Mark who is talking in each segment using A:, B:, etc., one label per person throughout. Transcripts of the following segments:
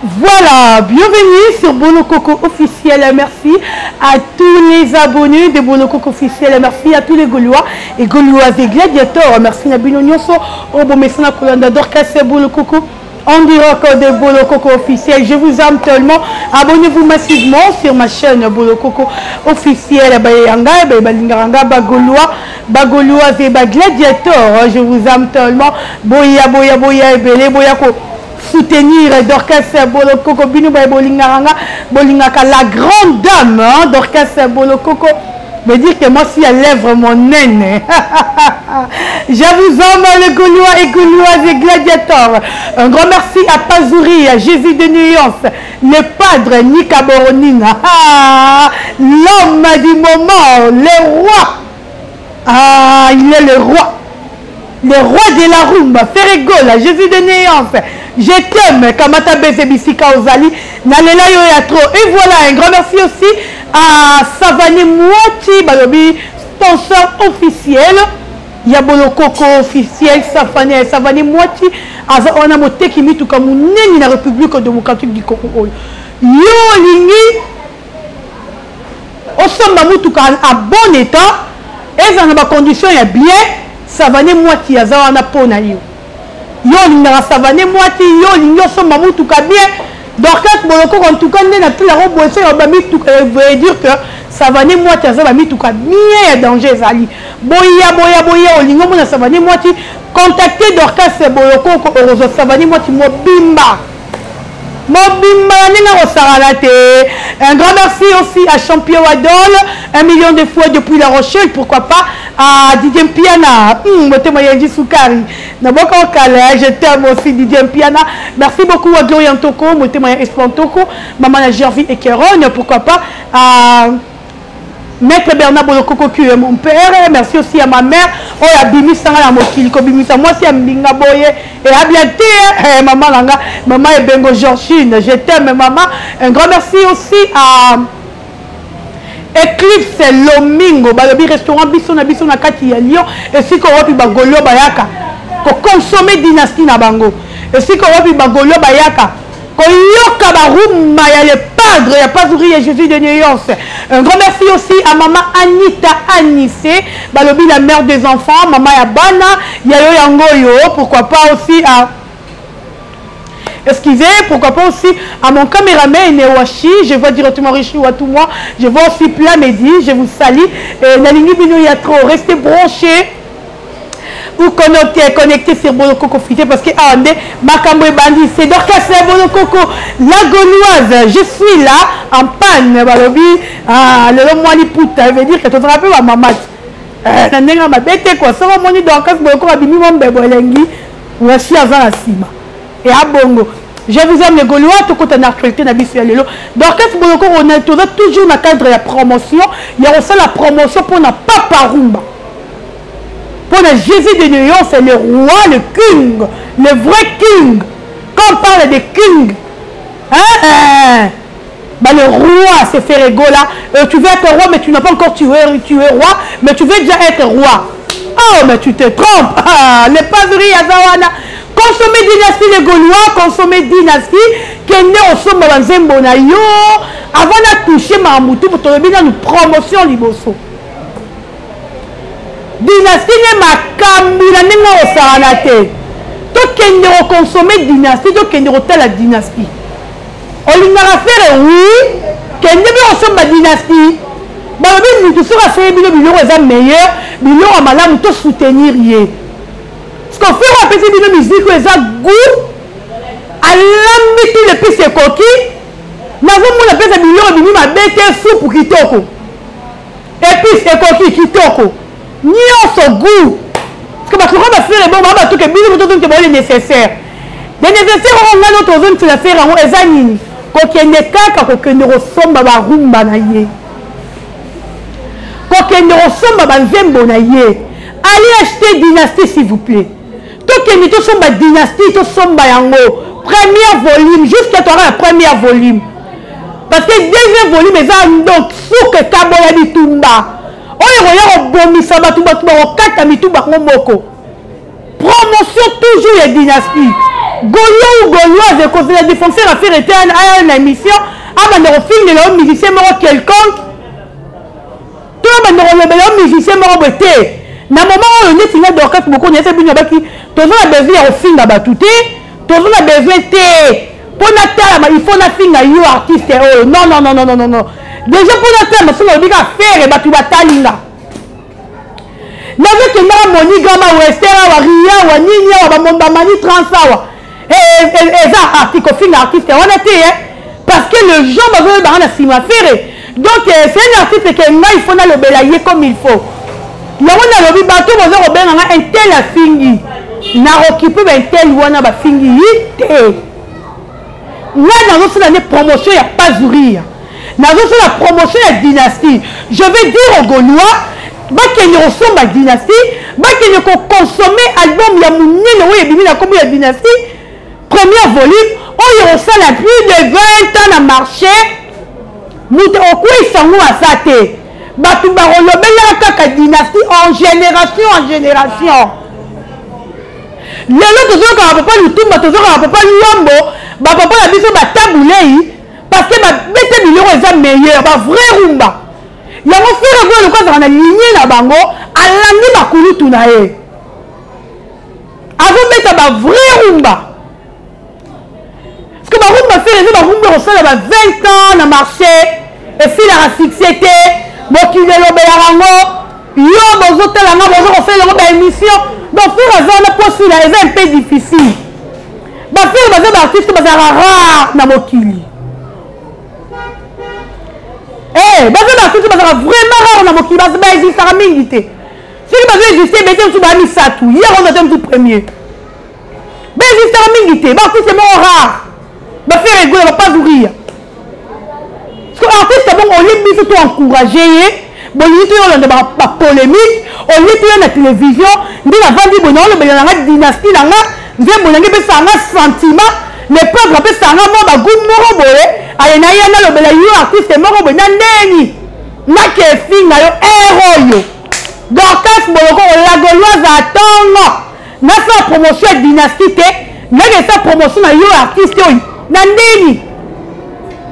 A: Voilà, bienvenue sur Bolokoko officiel. Merci à tous les abonnés de Bolokoko officiel. Merci à tous les Gaulois et Gauloises et gladiateurs. Merci à Binonyoso, au Bomessana Kolanda Dorcas Bolokoko. En direct de Bolokoko officiel. Je vous aime tellement. Abonnez-vous massivement sur ma chaîne Bolokoko officiel. Bayanga, Balingaranga, Bagolois et gladiateurs. Je vous aime tellement. Boya, boya, boya, ebele, boya ko. Soutenir Dorcas Bolokoko Binu Bolingaranga Bolingaka, la grande dame hein, Dorcas Bolokoko me dire que moi si elle lève mon nez. Je vous aime les Gaulois et Gauloises et gladiateurs. Un grand merci à Pazouri, à Jésus de Nuance, le padre Nika Boronina, l'homme du moment, le roi. Ah, il est le roi. Le roi de la rumba, Ferregola, Jésus de Néance. Je t'aime, Kamata Bezebisika Ozali, Nalela Yoyatro. Et voilà, un grand merci aussi à Savani Mouati, Balobi, sponsor officiel. Yabolokoko officiel, Savani Mouati. On a monté qui mit tout comme une la République démocratique du Congo. Yo Lingi, au sommet Moutouka à bon état, et dans ma condition, il y a bien. Savane Mouati Azawana Pona yo. Yo linga savane Mouati yo lingo so mamutu ka bien. Dorcas Boloko en tout cas na tout la robe so ba mi tout veut dire que savane Mouati Azaba mi tout ka bien danger zali. Boya lingo mona savane Mouati contacter Dorcas Boloko ko orozo savane Mouati mobimba. Un grand merci aussi à Champion Wadol, 1 million de fois depuis La Rochelle, pourquoi pas à Didier Piana, je t'aime aussi Didier Piana, merci beaucoup à Gloria Ntoko, Espantoko, Maman Gervie et Kéron, pourquoi pas à Maître Bernard Bolokoko qui est mon père, merci aussi à ma mère, oh à Bimi Sangala Mokil, Kobimisa, moi c'est à Mbinga Boye, et à bientôt, maman Langa, maman et Bengo Georgine, je t'aime maman, un grand merci aussi à Eclipse Lomingo, Balobi restaurant Bissona Kati à Lyon, et si qu'on va puis Bagolo Bayaka, pour consommer dynastie na Bango, et si qu'on va puis Bagolo Bayaka, Koyoka Barouma, il y a le padre, il n'y a pas Zouri et Jésus de Nuance. Un grand merci aussi à maman Anita Anissé, Balobi la mère des enfants, maman Yabana, Yayo Yangoyo, pourquoi pas aussi à... Excusez, pourquoi pas aussi à mon caméraman Newashi, je vois directement Rishi Watouma, je vois aussi Plamedi, je vous salue. Nalingi Bino Yatro, restez branchés. Ou connecté sur Bolokoko Fité parce que Makambo et Bandi, c'est Dorcas Bolokoko, la Gauloise. Je suis là en panne. Balobi, le mois puta, ça veut dire que tu te rappelles ma maman. Nanenga ma bête quoi, ça va moni Dorcas Bolokoko abimi mon bébé lengi. Voici avant la cima. Et à Bongo. Je vous aime les Gaulois, tout côté d'actualité na biso lelo. Dorcas Bolokoko on est toujours dans le cadre de la promotion. Il y a aussi la promotion pour na Papa Rumba. Pour le Jésus de Nuance, c'est le roi, le king, le vrai king. Quand on parle de king, bah le roi, c'est Ferregola. Tu veux être roi, mais tu n'as pas encore tué roi, mais tu veux déjà être roi. Oh, mais tu te trompes. Les padri Azawana. Consommer dynastie les Gaulois, consommer dynastie, Kende Osomo Banzembo na yo, avant de toucher Mamoutou, pour te remettre une promotion liboso. Dynastie n'est ma camboula n'est pas au saranate. Tout qui est consommer dynastie, tout qui est la dynastie. On l'a fait oui, qui est ma dynastie. Bah oui, nous tous à faire billet est meilleur, billet à madame tout soutenir yé. Ce qu'on fait on appelle billet musique est à goût. À l'ambi tout le pis c'est coquille. Nous avons mon appel ça billet billet ma bête soupe pour kitoko. Et puis c'est coquille kitoko. Ni en son goût. Parce que ma faire les bons, ma tout que billet nécessaire. Les nécessaires on a notre zone sur la faire en ezanini. Kokende kaka kokende rosomba ba rumba na ye. Kokende rosomba ba nzembo na ye. Allez acheter dynastie s'il vous plaît. Tokende to somba dynastie to somba yango. Premier volume jusqu'à toi la première volume. Parce que deuxième volume est donc sous que kaboya bitumba. On regarde bomisa batuba tuba okata mituba ngomoko. Promotion toujours les dynasties. Gaulois ou Gauloise, conseil la défenseur a fait retenir à une émission, à un film de l'homme musicien mort quelconque. Tout le monde est musicien mort beauté. Na moment où on est signé d'orchestre, beaucoup de gens qui ont besoin de film à tout. Tout le monde a besoin de. Pour la il faut la film à you artiste. Non, non, non, non, non, non, non. Déjà pour la thème, si on dit à faire, et tu vas talinga. N'avez que ma moni gama western ou ria ou ninia ou bamani transawa. Et ça article film artiste on était parce que le gens va veut dans la cinéma faire. Donc c'est un artiste que il faut le belayer comme il faut. Il y a un lobby bateau va veut bien un tel a fingi. Na occupé un tel wana ba fingi té. Là dans notre année promotion il y a pas zourir. Dans la promotion de la dynastie, je vais dire aux Gaulois, qu'ils ressemblent à la dynastie, qu'ils ont consommé l'album de la dynastie, premier volume, où ils ressemblent à plus de 20 ans à marché, ils sont à sa tête. La dynastie en génération. Les autres, quand on ne peut pas nous tout, on ne peut pas nous papa la biso ba taboulé parce que ba bete biloko eza meilleur ba vrai rumba ya mo fera go le ko na ligne na bango alandi ba kulutu na ye avant beta ba vrai rumba parce que ba rumba fait les ba rumba resala ba 20 ans na marché et puis la succès mokile lobela rango yo bozo tala nga bozo faire le ba émission donc faire azana poste là est un peu difficile. Ba faire baza ba artiste baza rare na mokili. Baza ba artiste baza vraiment rare na mokili baza ba existe à mingi te. Si baza existe bete tu ba mi satu. Hier on a été tout premier. Ba existe à mingi te. Ba artiste mo rare. Ba faire rigoler ba pas sourire. Parce que artiste bon on lui surtout encourager. Bon lui tout on ba polémique, on lui tout na télévision, ndi la vandi bon on le na dynastie na nga sentiment le peuple appelle ça un bagou moroboé ayena yana le bela yo artiste moroboé na neni na ke finga yo héros donc quand boloko la Gauloise attend na sa promotion dynastie na sa promotion na yo artiste na neni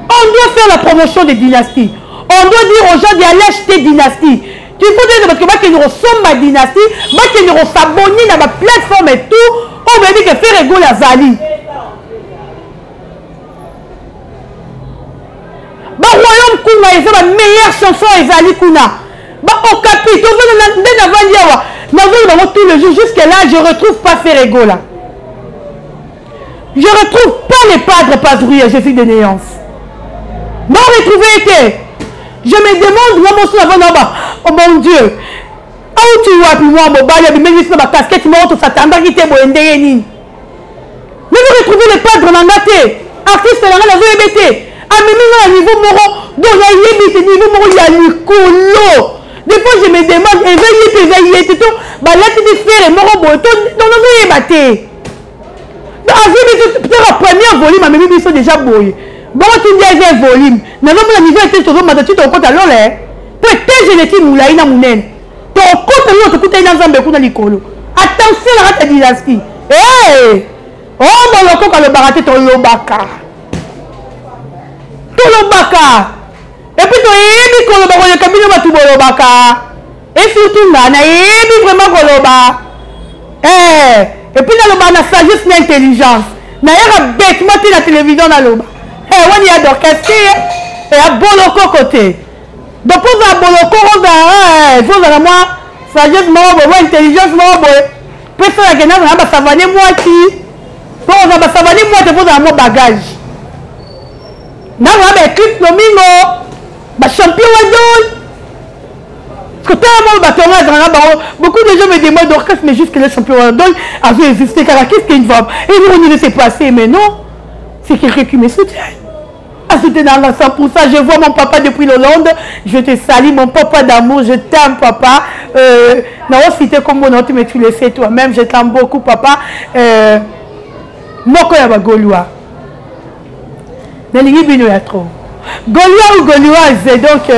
A: on doit faire la promotion des dynasties on doit dire aux gens d'aller acheter dynastie. Tu faut dire parce que nous ressemble à dynastie, que nous s'abonner dans ma plateforme et tout, on veut dire que faire rigoler à Zali. Bah royaume Kuna, c'est la meilleure chanson à Zali Kuna. Bah au capite, on va tous les jours jusqu'à là, je retrouve pas faire rigoler. Je retrouve pas les padres Pazouri à Jésus de Néance. Non, retrouver été. Je me demande, moi, oh mon Dieu, où tu vois, puis moi, mon bal, il y a ma casquette, moi, tout ça, t'as qui t'es bon, mais vous retrouvez les padres dans la tête, artistes dans la VBT, à même niveau moro, donc il y a niveau moro, il y a le colo. Des fois, je me demande, éveillé, tout, bah là, tu dis faire, moro, bon, dans le VBT. Peut-être la première volume, à même, ils sont déjà beaux. Bon, tu dis un volume. Nous avons la niveau était toujours maintenant tu te comptes alors là. Peut-être je n'étais moulay na mounen. Tu comptes alors tu comptes dans un bécou dans l'école. Attention à la dynastie. Oh mon loco quand le baraté ton lobaka. Ton lobaka. Et puis tu es quand le baraté le cabinet va tout lobaka. Et surtout là, na est vraiment koloba. Et puis dans le bar na sagesse na intelligence. Na y'a bêtement la télévision dans le bar. On y a d'orchestre et à boloko côté. Donc pour la boloko on a vous avez moi sagesse moi intelligence moi personne la gagne on a savané moi qui pour on a savané moi te vous avez mon bagage. Na on a équipe nomingo ba champion wadon. Parce que tellement beaucoup de gens me demandent d'orchestre mais juste que le champion wadon a vu exister car qu'est-ce qu'il va et nous on ne sait passer mais non c'est quelqu'un qui me soutient. Ah, c'était dans la 100%. Je vois mon papa depuis l'Hollande. Je te salue, mon papa d'amour. Je t'aime, papa. Non, cité comme mon nom, mais tu le sais toi-même. Je t'aime beaucoup, papa. Moi, quand il y a Gaulois. Mais il y a trop. Gaulois ou Gauloise. Donc,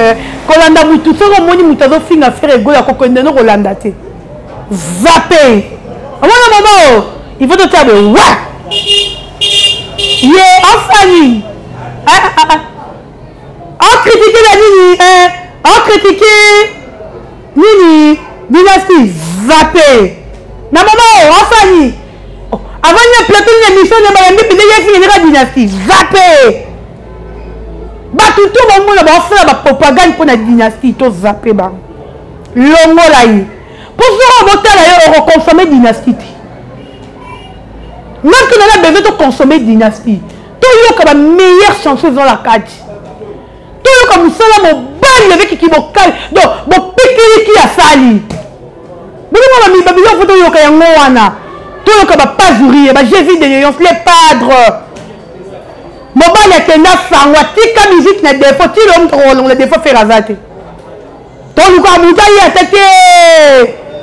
A: Kolanda Moutou, ce qu'on m'a dit, Moutazo, fin à faire Gaulois, qu'on connaît nos Hollandais. Zappé. Il faut te dire, ouais. Ye enfani. On critique la Nini. On critique Nini. Dynastie. Zappé. Na maman, enfani. Avant de plateau une émission de Mayambi, puis il y a une dynastie. Zappé. Bah tout le monde va faire la propagande pour la dynastie. Tout zappé. Longo là. Pour ça, on va consommer dynastie. Même que nous avons besoin de consommer dynastie. Tout le monde a la meilleure chanson dans la carte. Tout le monde a la balle avec qui va calme. Donc, mon piqué qui a sali. Vous avez mis la photo de Yokayangoana. Tout le monde a pas jouri. Jésus de Lyon, les padres. Mon balle est un affaire. Tika musique n'a défaut. Tu l'homme trop long. Le défaut fait razater. Tout le monde a attaqué.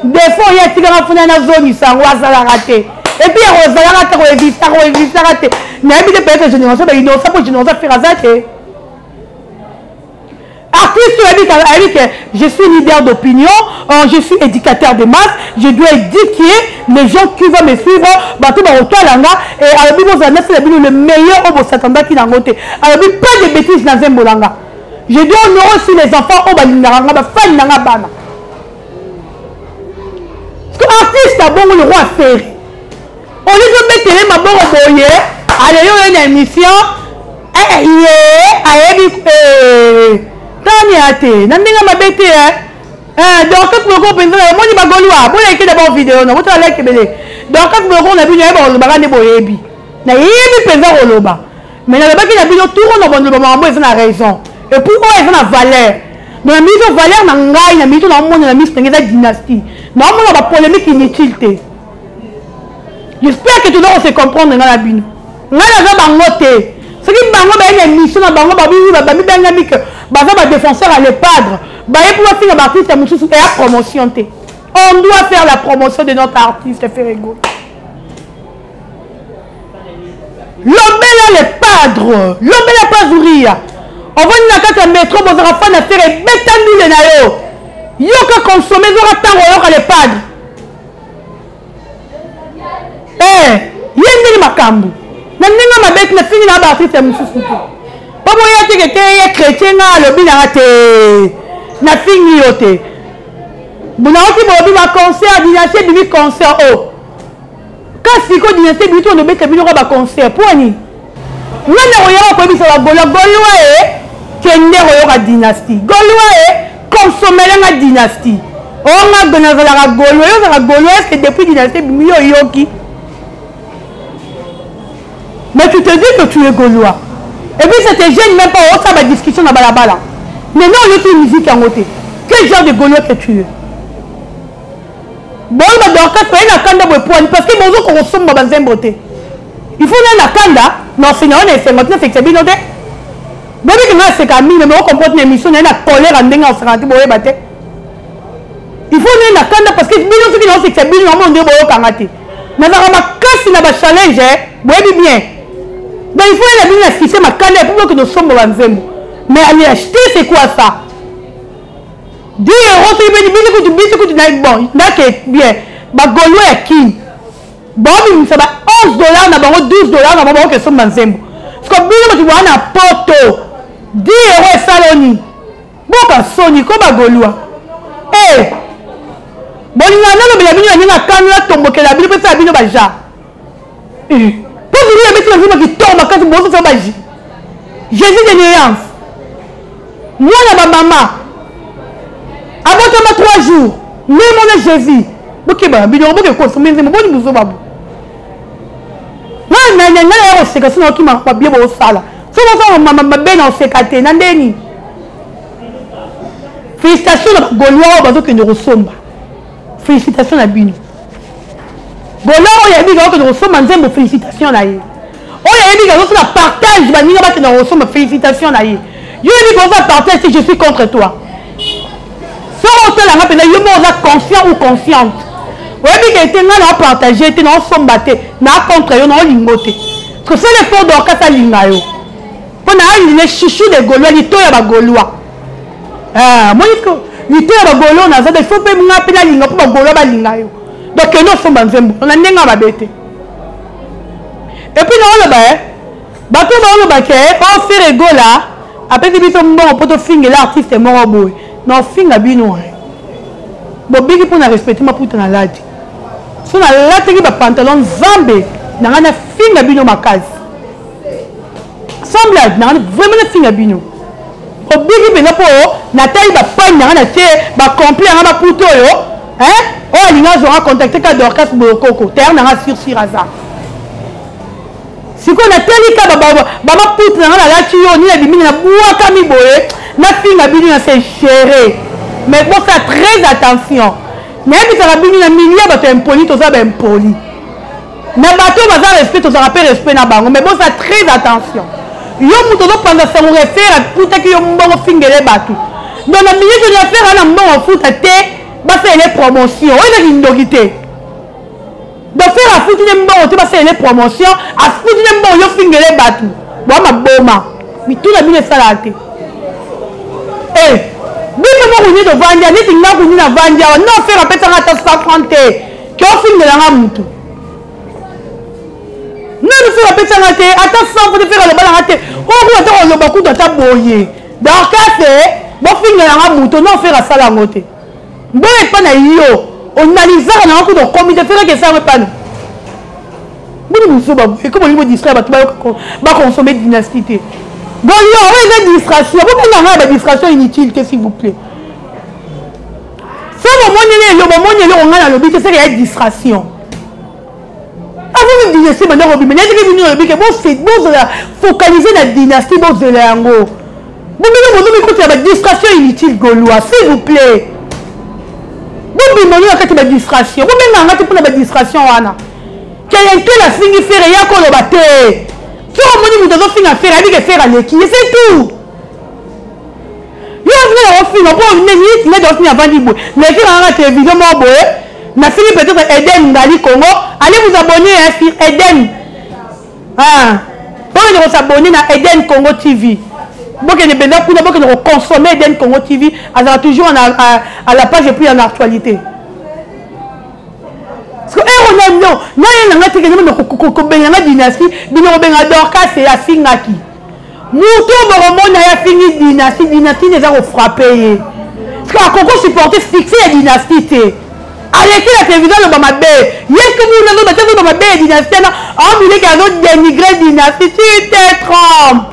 A: Défaut, il y a tika na funa na zone. Ça va rater. Et puis, on va rater. Mais peut-être que génération, il y a ça pour génération faire razater. Artiste, je suis leader d'opinion, je suis éducateur de masse, je dois éduquer les gens qui vont me suivre. Et le meilleur au Satanda qui n'a pas de bêtises dans un bolanga. Je dois honorer aussi les enfants au Balingaranga, parce que l'artiste a bon le roi ferry. On lui dit mettre ma bonne boye, allez, il y a une émission, Tani ate, nandinga mabete donc quand vous comprenez, moi ni bagolwa, vous l'avez d'abord vidéo, non, vous allez kebele. Donc quand vous on a vu na ba olobaka ne boyebi. Na yebi penza oloba. Mais na ba ki na bino tout on a bon loba mambo eza na raison. Et puis on eza na valeur. Mais na mise valeur na ngai na mise na monde na mise ngeza dynastie. Na monde ba polémique inutile. J'espère que tout le monde se comprendre dans la bino. Nga na ba ngote. Ce qui m'a dit une émission dans Bango Babi, Babi Bengamik, Baza défenseur à les padres, Baye pour faire l'artiste et la promotion. On doit faire la promotion de notre artiste Ferrego. L'homme là les padres, l'homme là pas ouvrir. On va une carte métro, vous aurez fait faire et bétandu les nayo. Yoka consommer, vous aurez tant à les padres. Yendeli makambu. Nandenga mabeti na fini na ba artiste mususu to. Pabo ya teke ke chrétien na lobi na te. Na fini yote. Buna oti bobi ba concert dynastie bibi concert oh. Kasi ko dynastie bibi to no beta bino ba concert poni. Ngana roya ko biso ba golwa kende roya dynastie. Golwa consommer la dynastie. On a donné la golwa est-ce que depuis dynastie bibi yo yoki. Mais tu te dis que tu es gaulois. Et puis ça te gêne même pas au la discussion dans Balabala. Mais non, l'autre musique en côté. Quel genre de gaulois que tu es? Bon, dans le cas, il y a un kanda parce que bonjour qu'on ressemble dans un beauté. Il faut un kanda, non, c'est non, c'est 59, c'est bien noté. Mais que moi, c'est Camille, mais on comprend une émission, il y a une colère en dingue en s'arrêter pour les battre. Il faut un kanda parce que bien sûr que c'est bien, on va dire bon, kangati. Mais ça va casser la challenge, oui bien. Mais il faut aller à afficher ma canne pour que nous sommes dans Zembo. Mais aller acheter, c'est quoi ça? 10 euros, c'est bien, tu n'as bon. Bien. Ma golo est qui? Bon, ça va 11 $, d'abord 12 $, d'abord que sommes dans Zembo. Parce que bien, tu vois, on a poto. 10 euros et saloni. Bon, quand Sony, comme ma golo. Eh! Bon, il y a un canne là, tombe, que la Bible peut s'habiller dans le jar. Qui tombe quand tu bosses sur magie. Jésus de néance. Moi, la maman. Avant 3 jours. Même mon Jésus. Ok, bah, bien, on va consommer. Mais bon, nous sommes pas. Non, c'est que sinon, qui m'a pas bien au sala. Si on va ma belle en sécaté, n'andeni. Félicitations à Gaulois, parce que nous ressemblons. Félicitations à Bino. Gaulois, il y a des gens qui nous ressemblent, mais félicitations à eux. Oh, il y a des gens qui partage, je vais dire que nous ressemblent, félicitations à eux. Je dis qu'on va partager si je suis contre toi. Si on te l'a rappelé, je suis conscient ou consciente. Oui, mais que tu as partagé, tu as sombaté, tu as contre eux, tu as lingoté. Parce que c'est l'effort d'orca, ça lingayo. Pour nous, les chichous des Gaulois, les toits à Gaulois. Moi, les toits à Gaulois, il faut que nous appelions les Gaulois pour Gaulois lingayo. Donc, nous sommes en Zembo, on a un bête. Et puis non le ba bato ba le ba ke on fait rigola après que biso mbongo poto finga l'artiste est mort boy non finga bino bo bigi pour na respecter ma puta na lati so na lati ki ba pantalon zambe na ngana finga bino makazi semblable na vraiment na finga bino bo bigi bino po na taille ba pagne na ngana te ba complet na ba puto yo hein oh alinga zo contacter ka Dorcas Bolokoko terre na sur Siraza si qu'on a teli ka baba puta na ngana lati yo ni na bimini na buaka mi boye na finga bino na se gérer. Mais bon, faire très attention. Même si ça a bien un milliard de impoli, tout ça ben impoli. Mais bateau va faire respect, tout ça rappelle respect na bango. Mais bon, faire très attention. Yo muto do pendant ça on réfère pour que yo mbongo fingere bateau. Dans la minute de faire na mbongo foot té, ba faire les promotions. On est une ndogité. De faire à foot de mbongo, tu vas faire les promotions, à foot de mbongo yo fingere bateau. Bon ma boma. Mais tout la minute ça la té. Eh bino mo kuni to vanja niti nga kuni na vanja no faire apesa ngata 130 ke ofinde la mutu no faire apesa ngate ata 100 pour faire le bala ngate o ko to lo baku to taboye donc c'est bo finde la mutu no faire sala ngote mboye pa na yo on analyser na ko to comité faire que ça pas bino muso ba e ko mo distraire ba consommer dynastie. Donc, il y a une distraction. Pourquoi il y a une distraction inutile, s'il vous plaît? Si le moment où on a le but, c'est qu'il y a une distraction. Avant de dynastie, il y a une focaliser la dynastie, il y a une distraction inutile, Gaulois, s'il vous plaît. Il y a une distraction. Il y a une distraction. Il y a une distraction. Si on me dit que faire avec faire avec qui c'est tout. Il y a un film pour une minute, mais dans une avant d'y mais qui a la télévision mon boy, n'a fini peut-être Eden Dali Congo, allez vous abonner sur Eden. Ah, pour nous s'abonner à Eden Congo TV. Bon que ne besoin pour d'abord que nous consommer Eden Congo TV, alors toujours à la page et puis en actualité. Parce que non, non, non, dynastie, Dorcas et la Singaki. Mouton a fini dynastie, dynastie n'est pas frappé. Parce que Coco supporter fixer la dynastie. Allez, la télévision, le Bamabé. Est-ce que vous n'avez pas Bamabé dynastie? On dit qu'il y a d'autres dénigré dynastie. Tu te trompes.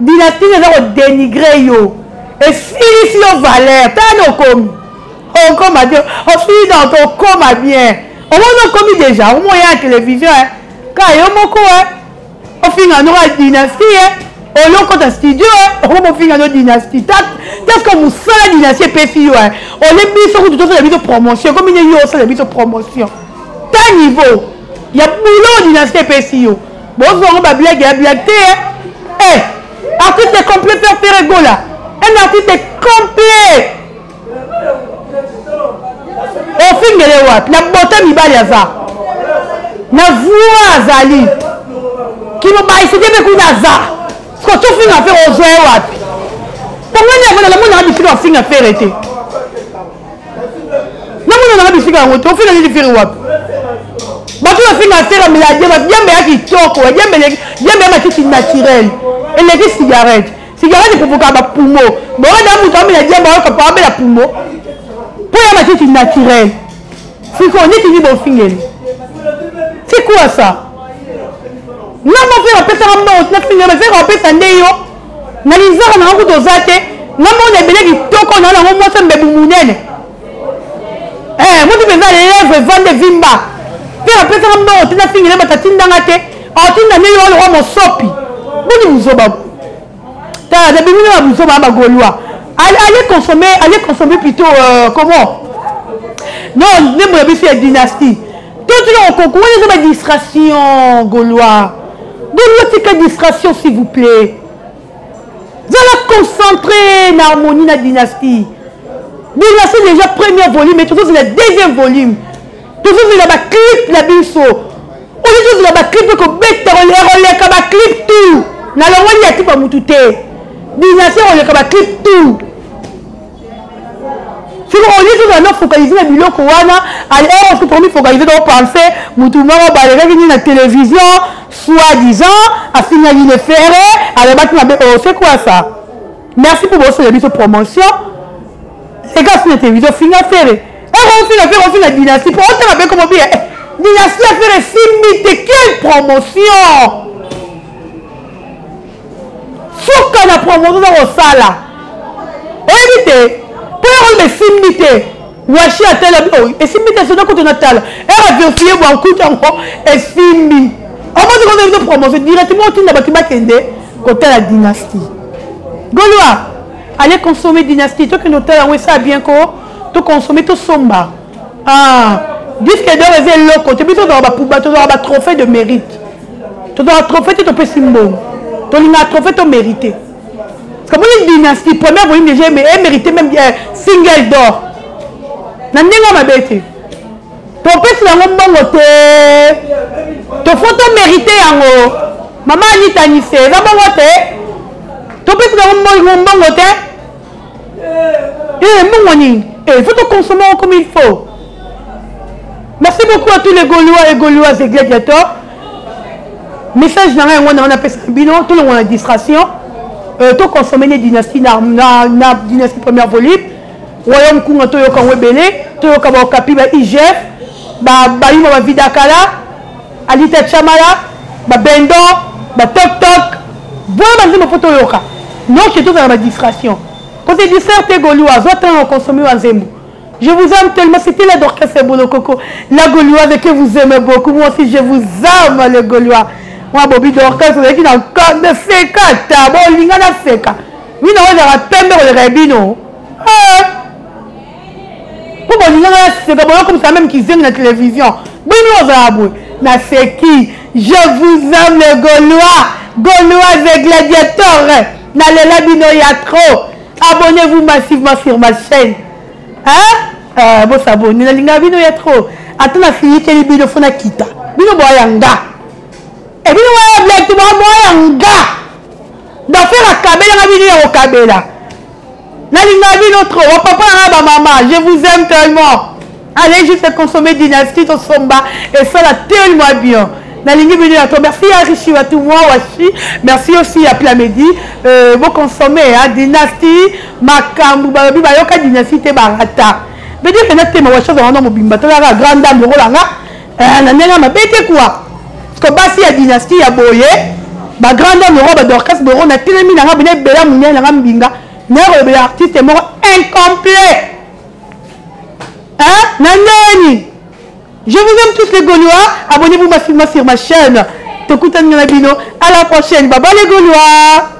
A: Dynastie n'est pas dénigré. Et si on valeur, t'as nos commis. On comme à Dieu, on finit dans ton comme à bien. On a commis déjà, au moins il y a la télévision. Quand il y a beaucoup, on finit dans la dynastie. On l'a quand un studio, on finit dans la dynastie. Qu'est-ce que vous savez la dynastie PFI? On est mis sur tout ça, les promotion. Comme il y a aussi les promotion. Tel niveau, il y a boulot dynastie PFI. Bon, on va blague, il y a blague. Eh, artiste complet, faire rigola. Un artiste complet. Au film de l'Europe, la beauté mibali aza, la voix azali, qui nous baille c'est bien que naza, ce que tu fais à faire aux Europe. Pourquoi nous avons le monde a difficile à faire affaire été. Nous avons le difficile à faire, on fait la difficile Europe. Bah tu vas faire affaire à me la dire, bien mais qui toque, bien mais ma petite naturelle, et les cigarettes, cigarettes pour faire des poumons. Bon là nous avons la dire, bah on peut pas la poumon. Pour la matière naturelle, c'est qu'on est dit bon finger. C'est quoi ça? Non, on fait un peu ça en mode, on fait un peu ça en déo. Na lizara na nguto zate, na mona belegi toko na na mo sembe bumunene. Moi tu peux aller lèvres vendre vimba. Faire un peu ça en mode, na finger ba tatinda ngate. Atinda ne yo lo mo sopi. Boni muzoba. Ta da bimuna ba muzoba ba Gaulois. Allez consommer plutôt comment? Non, ne me c'est dynastie. Tout le monde concours, les hommes distraction, Gaulois. Donnez-moi cette distraction, s'il vous plaît. Vous allez concentrer dans l'harmonie de la dynastie. Dynastie déjà premier volume, mais tout ça c'est le deuxième volume. Tout ça c'est la clip, la biso. On dit que la clip, que bête, on clip tout. Dans le monde, il y a tout à moutouter. Dynastie, on les clip tout. Si on dit que nous focaliser les biloko wana, alors on se promet focaliser dans penser, mutumama baléga qui na télévision, soi-disant, à finaliser le ferré, à la battre, oh, c'est quoi ça? Merci pour votre service de promotion. Les gars, c'est une télévision, fini à faire. Et on fait la dynastie. Pour autant, on a comment dire, dynastie à faire simité. Quelle promotion? Sauf qu'on a promotion dans le salle. Évitez. Pour on les simité. Washi a tel abdo. Et simité, c'est donc quand on a tel. Elle a vérifié, bon, coup encore, et simité. On va dire qu'on a une promotion directement autour de la bâtiment côté la dynastie. Gaulois, allez consommer dynastie. Toi qui nous t'as envoyé ça bien quoi? Tu consommer tout somba. Ah, disque d'or est le côté. Tu dois avoir un trophée de mérite. Tu dois avoir un trophée de ton symbole. Tu dois avoir un trophée de mérité. Parce que pour une dynastie, première volume déjà, mais elle méritait même single d'or. N'en ma bête. Ton père c'est un bon côté. Ton photo mérité en haut. Maman a dit tanissé. C'est un bon côté. Ton père c'est un bon côté. Il faut te consommer comme il faut. Merci beaucoup à tous les Gaulois et Gauloises et gladiateurs. Message dans on appelle ça bilan, tout le monde a distraction. Tu consommer les dynasties, la dynastie première volume. Royaume Kunga, tu as Webele, tu as Kapi, IGF, Bayuma Vidakala, Alita Chamala, Bendo, Tok Tok. Voilà ma photo. Non, je suis dans la distraction. Quand c'est dessert, t'es Gaulois, vous consommer un zémo. Je vous aime tellement, c'était la Dorcas Bolo Coco, la Gauloise que vous aimez beaucoup. Moi aussi, je vous aime, les Gaulois. Moi, Bobby Dorcas, vous avez dit dans le cas de Feka, bon, Linga na Feka. Oui, non, on a pembe le Rebino. Pour Linga na Feka, bon, comme ça même qu'ils aiment la télévision. Oui, nous, on a aboué. Na Feki, je vous aime, les Gaulois, Gauloises et gladiateurs. N'allez la bino, il y a trop. Abonnez-vous massivement sur ma chaîne. Hein? Bon, s'abonner. Il y a trop. Attends, la fille qui est bino, fona kita. Bino, boyanga. Et bino, blague, tu boyanga. D'affaire à Kabela, la bino, au Kabela. Nalinga bino trop. Oh, papa, maman, je vous aime tellement. Allez juste consommer dynastie, ton somba. Et ça, là, tellement bien. Merci à Rishi à tout moi, Washi. Merci aussi à Plamedi. Vous consommez dynastie, Makambu, Bayoka dynastie, Barata. Mais dire que notre thème, Washi, on a un bimba, la grande dame de Rolanga. On a bête quoi? Parce que Bassi a dynastie, a boyé. Ma grande dame de robe d'orchestre, on a tellement mis la belle bella mounia, la rambinga. N'est artiste est mort incomplet. Hein? Nanani? Je vous aime tous les Gaulois. Abonnez-vous massivement sur ma chaîne. À la prochaine. Bye bye les Gaulois.